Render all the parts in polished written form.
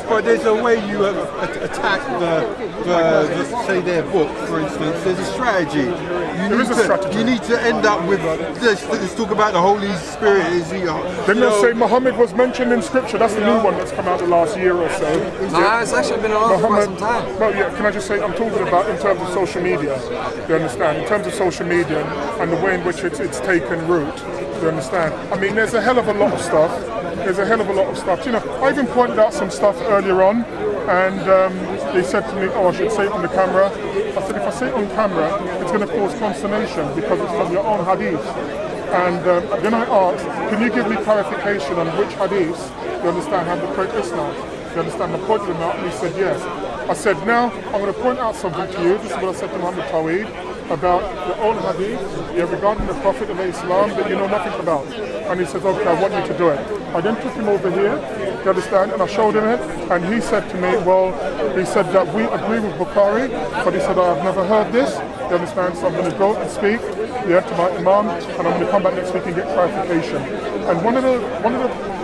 but there's a way you attack say their book, for instance. There's a strategy. You need to end up with let's talk about the Holy Spirit. Didn't they say Muhammad was mentioned in Scripture? That's the new one that's come out the last year or so. No, it's actually been around for quite some time. Well, yeah, can I just say, I'm talking about in terms of social media. You understand? In terms of social media and the way in which it's taken root. You understand? I mean, there's a hell of a lot of stuff. You know, I even pointed out some stuff earlier on, and they said to me, oh, I should say it on the camera. I said, if I say it on camera, it's going to cause consternation because it's from your own hadith. And then I asked, can you give me clarification on which hadiths, you understand, have the correct Islam? You understand? I pointed them out, and he said yes. I said, now, I'm going to point out something to you. This is what I said to Muhammad Tawheed about your own hadith, regarding the Prophet of Islam that you know nothing about. And he says, okay, I want you to do it. I then took him over here, you understand, and I showed him it, and he said to me, well, he said that we agree with Bukhari, but he said, I've never heard this, you understand, so I'm going to go and speak to my Imam, and I'm going to come back next week and get clarification. And one of the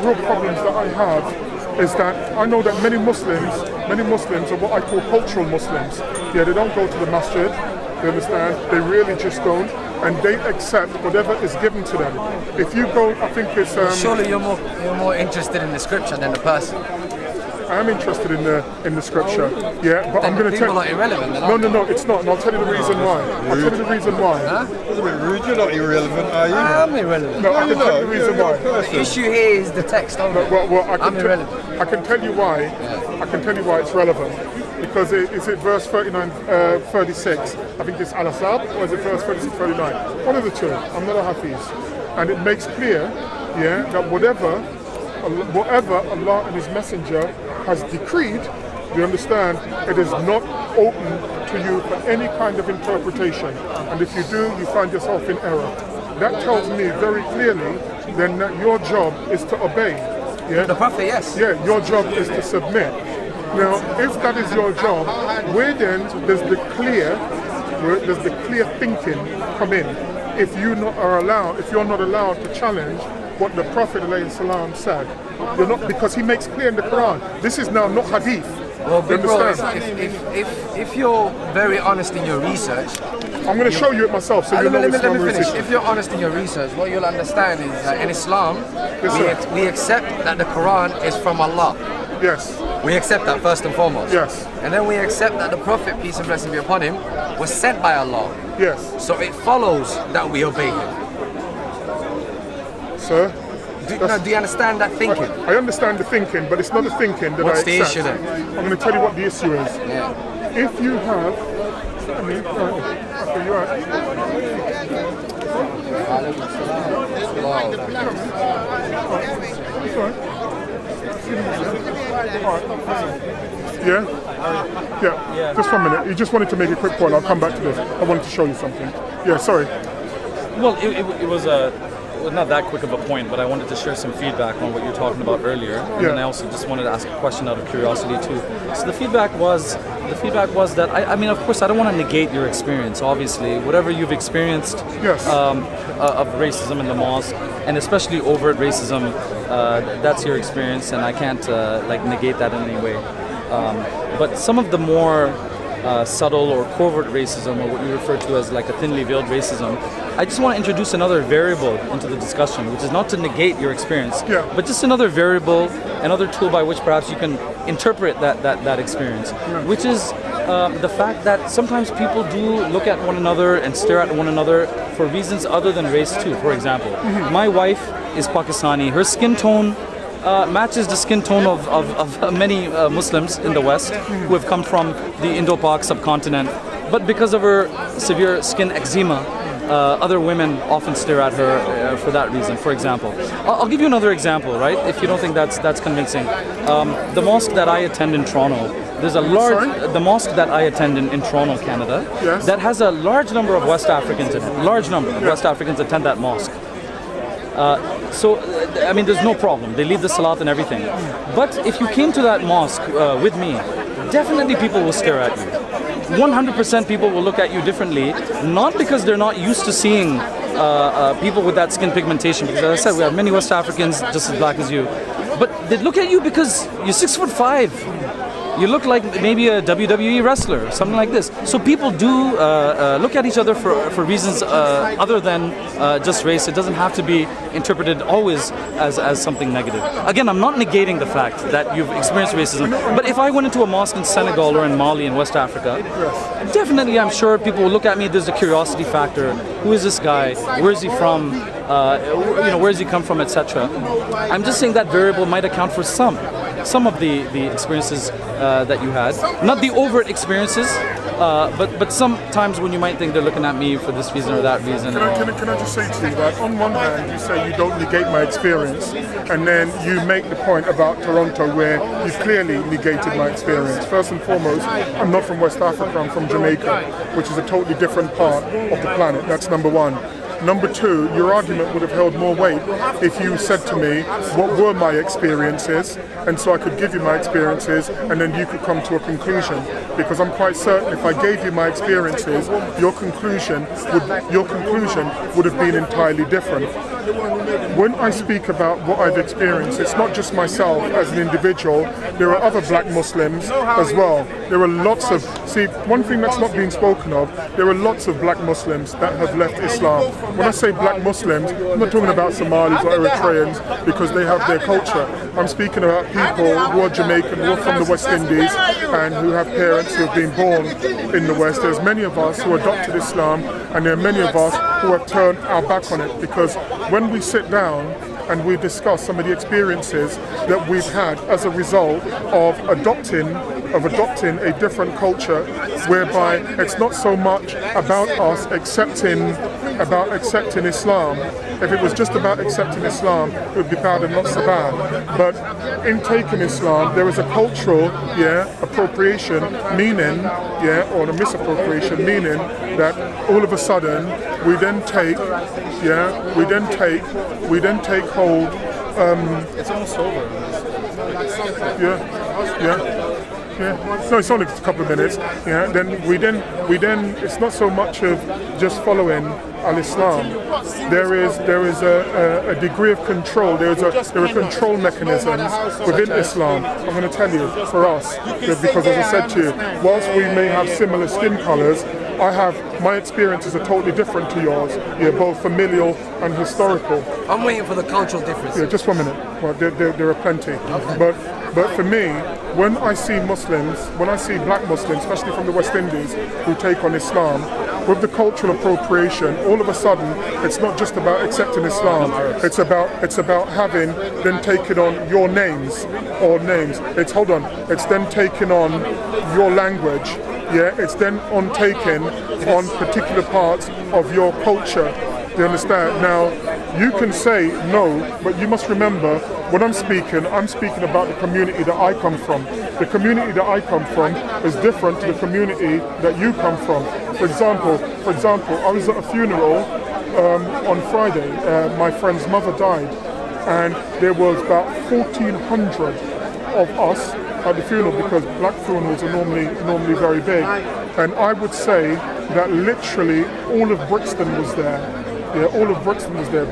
real problems that I have is that I know that many Muslims are what I call cultural Muslims. Yeah, they don't go to the masjid, you understand, they really just don't, and they accept whatever is given to them. If you go, I think it's... Surely you're more interested in the scripture than the person. I am interested in the scripture, yeah, but then I'm going to tell you... people are irrelevant. No, it's not, and I'll tell you the reason why. I'll tell you the reason why. Huh? That's a bit rude. You're not irrelevant, are you? I'm irrelevant. No, I can tell you the reason why. The issue here is the text only. I'm irrelevant. I can tell you why. I can tell you why it's relevant. Because is it verse 39, 36? I think it's Al-Asab, or is it verse 36, 39? One of the two. I'm not a Hafiz. And it makes clear, yeah, that whatever Allah and His Messenger has decreed, you understand, it is not open to you for any kind of interpretation. And if you do, you find yourself in error. That tells me very clearly then that your job is to obey. Yeah? The Prophet, yes. Yeah, your job is to submit. Now, if that is your job, where then does the clear thinking come in? If you're not allowed to challenge what the Prophet ﷺ said, you're not, because he makes clear in the Quran. This is now not hadith. Well, big bro, if you're very honest in your research, I'm going to show you it myself, so you know it's let me finish. If you're honest in your research, what you'll understand is that in Islam, we accept that the Quran is from Allah. Yes. We accept that first and foremost. Yes. And then we accept that the Prophet, peace and blessing be upon him, was sent by Allah. Yes. So it follows that we obey him. Sir? Do you understand that thinking? I understand the thinking, but it's not the thinking that What's I accept. the issue then? I'm going to tell you what the issue is. Yeah. If you have... Okay, you're right. It's all right. Yeah? Just 1 minute. You just wanted to make a quick point. I'll come back to this. I wanted to show you something. Yeah, sorry. Well, it was not that quick of a point, but I wanted to share some feedback on what you were talking about earlier. And then I also just wanted to ask a question out of curiosity too. So the feedback was that, I mean, of course, I don't want to negate your experience, obviously. Whatever you've experienced of racism in the mosque, and especially overt racism, that's your experience, and I can't negate that in any way. But some of the more subtle or covert racism, or what you refer to as like a thinly veiled racism, I just want to introduce another variable into the discussion, which is not to negate your experience, but just another variable, another tool by which perhaps you can interpret that experience, which is the fact that sometimes people do look at one another and stare at one another for reasons other than race too. For example, my wife is Pakistani. Her skin tone matches the skin tone of many Muslims in the West who have come from the Indo-Pak subcontinent. But because of her severe skin eczema, other women often stare at her for that reason, for example. I'll give you another example, right? If you don't think that's convincing. The mosque that I attend in Toronto, there's a the mosque that I attend in Toronto, Canada, that has a large number of West Africans in it. Large number of West Africans attend that mosque. So, I mean, there's no problem. They lead the salat and everything. But if you came to that mosque with me, definitely people will stare at you. 100% people will look at you differently, not because they're not used to seeing people with that skin pigmentation, because as I said, we have many West Africans just as black as you, but they look at you because you're 6'5". You look like maybe a WWE wrestler, something like this. So people do look at each other for reasons other than just race. It doesn't have to be interpreted always as something negative. Again, I'm not negating the fact that you've experienced racism, but if I went into a mosque in Senegal or in Mali in West Africa, definitely I'm sure people will look at me, there's a curiosity factor. Who is this guy? Where is he from? Where does he come from, etc. I'm just saying that variable might account for some of the experiences that you had. Not the overt experiences, but sometimes when you might think they're looking at me for this reason or that reason. Can I just say to you that on one hand you say you don't negate my experience, and then you make the point about Toronto where you clearly negated my experience. First and foremost, I'm not from West Africa, I'm from Jamaica, which is a totally different part of the planet. That's number one. Number two, your argument would have held more weight if you said to me what were my experiences, and so I could give you my experiences and then you could come to a conclusion. Because I'm quite certain if I gave you my experiences, your conclusion would have been entirely different. When I speak about what I've experienced, it's not just myself as an individual, there are other black Muslims as well. There are lots of, one thing that's not being spoken of, there are lots of black Muslims that have left Islam. When I say black Muslims, I'm not talking about Somalis or Eritreans because they have their culture. I'm speaking about people who are Jamaican, who are from the West Indies, and who have parents who have been born in the West. There's many of us who adopted Islam, and there are many of us who have turned our back on it, because when we sit down and we discuss some of the experiences that we've had as a result of adopting a different culture, whereby it's not so much about us accepting Islam. If it was just about accepting Islam, it would be bad and not so bad. But in taking Islam, there is a cultural appropriation, meaning, or a misappropriation, meaning that all of a sudden we then take hold. It's almost over. No, it's only a couple of minutes. Then we then it's not so much of just following al-Islam. There is a degree of control. There are control mechanisms within Islam. I'm going to tell you, for us, because as I said to you, whilst we may have similar skin colours, my experiences are totally different to yours. Both familial and historical. I'm waiting for the cultural difference. Just 1 minute. Well, there are plenty. But for me, when I see black Muslims, especially from the West Indies, who take on Islam, with the cultural appropriation, all of a sudden, it's not just about accepting Islam. It's about having then taken on your names or names. It's then taking on your language. It's then taking on particular parts of your culture. Do you understand? Now, you can say no, but you must remember, when I'm speaking about the community that I come from. The community that I come from is different to the community that you come from. For example, I was at a funeral on Friday. My friend's mother died, and there was about 1,400 of us at the funeral, because black funerals are normally very big. And I would say that literally all of Brixton was there. All of Brixton was there,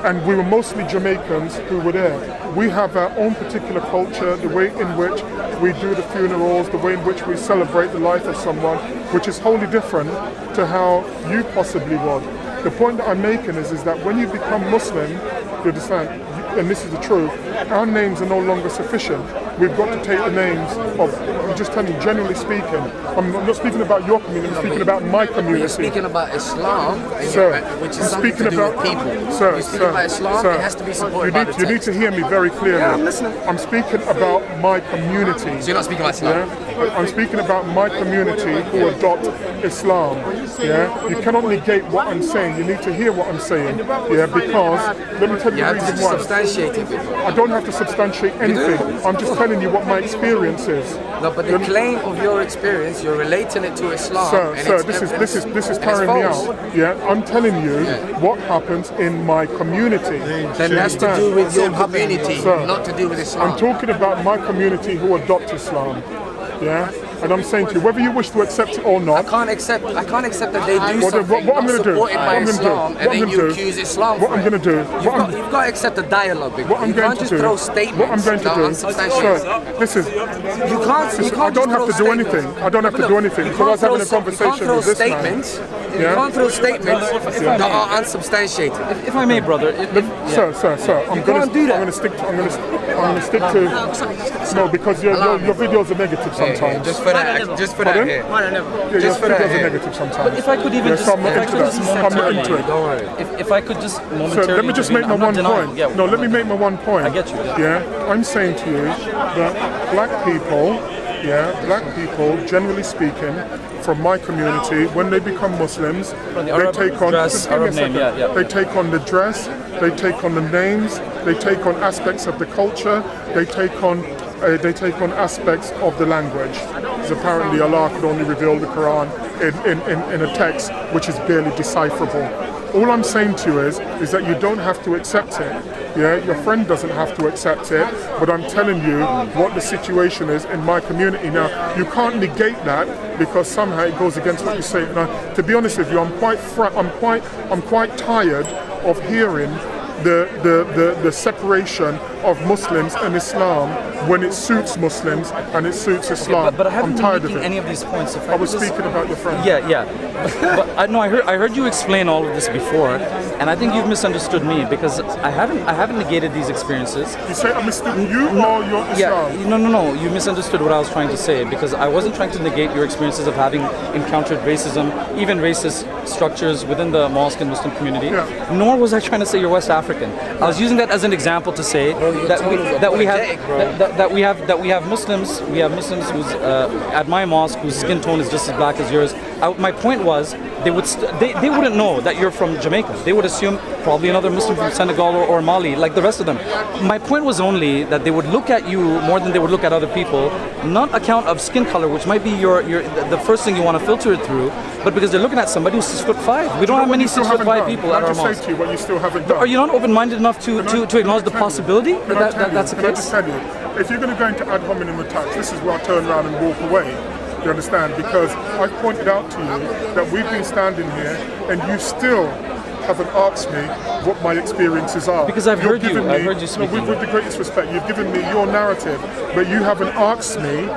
and we were mostly Jamaicans who were there. We have our own particular culture, the way in which we do the funerals, the way in which we celebrate the life of someone, which is wholly different to how you possibly would. The point that I'm making is that when you become Muslim, you understand, and this is the truth, our names are no longer sufficient. We've got to take the names of, I'm just telling you, generally speaking, I'm not speaking about your community, I'm speaking about my community. You're speaking about Islam, sir, which is something to do with people. Sir, you're speaking about Islam, it has to be supported by the text. You need to hear me very clearly. Yeah, I'm listening. I'm speaking about my community. So you're not speaking about Islam? I'm speaking about my community who adopt Islam. You cannot negate what I'm saying. You need to hear what I'm saying. Because, let me tell you the reason why. You have to substantiate it. I don't have to substantiate anything. I'm just telling you what my experience is. No, but the claim of your experience, you're relating it to Islam. Sir, this is tiring me out. I'm telling you what happens in my community. Then that's to do with your community, not to do with Islam. I'm talking about my community who adopt Islam. And I'm saying to you, whether you wish to accept it or I not, can't accept that they do What- something what I'm not gonna do- supported what by I'm gonna do- Islam, what and I'm then gonna you do- accuse Islam. what for I'm it. gonna do- You've got to accept the dialogue, big what bro. I'm You going can't to just do, throw statements what I'm going to that are do, unsubstantiated. sir, listen, You can't I don't have to throw do anything. statements. I don't have to Look, do anything. you Because I was can't having a throw- conversation you with this man. statements. You Yeah? can't throw statements if I that may. are unsubstantiated. If I may, brother. Sir, I'm can't do that. going to stick to. No, because your videos are negative sometimes. Just for that, Pardon? here. Yeah, your just for that videos are here. negative sometimes. If I could even Yeah, just, so I'm not if I into could that. just I'm not momentarily, into it. Don't worry. if I could just momentarily. So let me just make my I'm not one denying- point. Yeah, No, let me make my one point. I get you. Yeah, I'm saying to you that black people, generally speaking, from my community, when they become Muslims, they Arab take on dress, just give me a Arab name, second. yeah. They take on the dress, they take on the names, they take on aspects of the culture, they take on aspects of the language. Because apparently Allah could only reveal the Quran in a text which is barely decipherable. All I'm saying to you is that you don't have to accept it. Yeah, your friend doesn't have to accept it, but I'm telling you what the situation is in my community. Now, you can't negate that because somehow it goes against what you say. Now, to be honest with you, I'm quite tired of hearing the separation of Muslims and Islam when it suits Muslims and it suits Islam. But I haven't I'm been tired of making it. any of these points. If I was could just- speaking about your friend. Yeah. But I heard you explain all of this before, and I think you've misunderstood me because I haven't negated these experiences. You say I mistook you or your Islam? Yeah, no. You misunderstood what I was trying to say because I wasn't trying to negate your experiences of having encountered racism, even racist structures within the mosque and Muslim community. Yeah. Nor was I trying to say you're West African. I was using that as an example to say that we have Muslims who's at my mosque whose skin tone is just as black as yours. My point was they wouldn't know that you're from Jamaica. They would assume probably another Muslim from Senegal or Mali, like the rest of them. My point was only that they would look at you more than they would look at other people, not account of skin color, which might be the first thing you want to filter it through, but because they're looking at somebody who's 6'5". We don't have many 6'5" people at our Can I just mosque. say to you what you still haven't done? Are you not open-minded enough to acknowledge the possibility that's the Can I case? just tell you, if you're going to go into ad hominem attacks, this is where I turn around and walk away. You understand? Because I've pointed out to you that we've been standing here and you still haven't asked me what my experiences are. Because I've heard you. given I've heard you No, speaking. with the greatest respect, you've given me your narrative, but you haven't asked me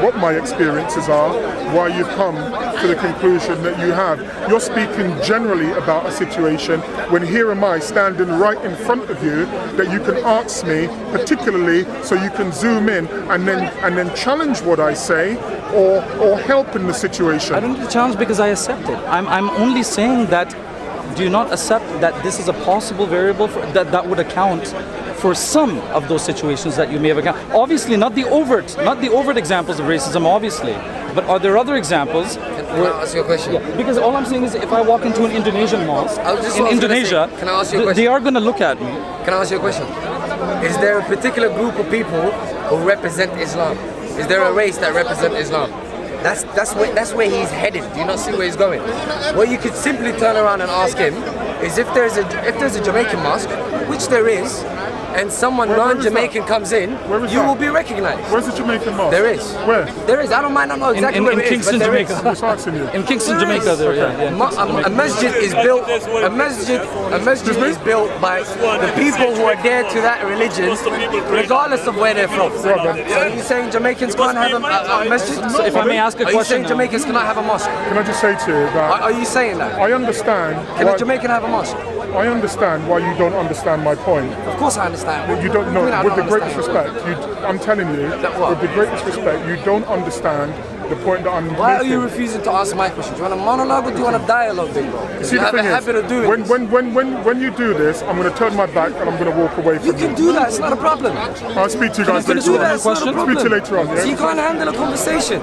what my experiences are, why you've come to the conclusion that you have. You're speaking generally about a situation when here am I standing right in front of you that you can ask me particularly so you can zoom in and then challenge what I say or help in the situation. I don't need to challenge because I accept it. I'm only saying that do you not accept that this is a possible variable that would account for some of those situations that you may have accounted? Obviously, not the overt examples of racism, obviously, but are there other examples? Can I ask you a question? Yeah, because all I'm saying is if I walk into an Indonesian mosque I was just in what I was gonna Indonesia, say. Can I ask you a they question? are going to look at me. Can I ask you a question? Is there a particular group of people who represent Islam? Is there a race that represents Islam? That's where he's headed. Do you not see where he's going? What you could simply turn around and ask him is if there's a Jamaican mosque, which there is, and someone Where is non-Jamaican that? comes in, Where is you that? will be recognized. Where's the Jamaican mosque? There is. Where? There is. I might not know exactly in where it is, Kingston, but there is. Jamaica. I'm just asking you. In Kingston, There Jamaica, is. there, yeah. A masjid is built. A masjid is built by the people who adhere to that religion, regardless of where they're from. So are you saying Jamaicans can't have a masjid? So if I may ask a Are you question saying now. Jamaicans cannot have a mosque? Can I just say to you that Are you saying that? I understand. Can why- a Jamaican have a mosque? I understand why you don't understand my point. Of course I understand. You don't know. What do you mean I With the don't greatest understand? respect, I'm telling you, what? with the greatest respect, you don't understand the point that I'm Why are making. you refusing to answer my question? Do you want a monologue or do you want a dialogue, big bro? See, You the have a thing is, habit of doing this. when you do this, I'm going to turn my back and I'm going to walk away from You can do that, it's not a problem. I'll speak to you guys You can later do on. that, it's not a Speak problem. to you later on. So you Yeah? can't handle a conversation.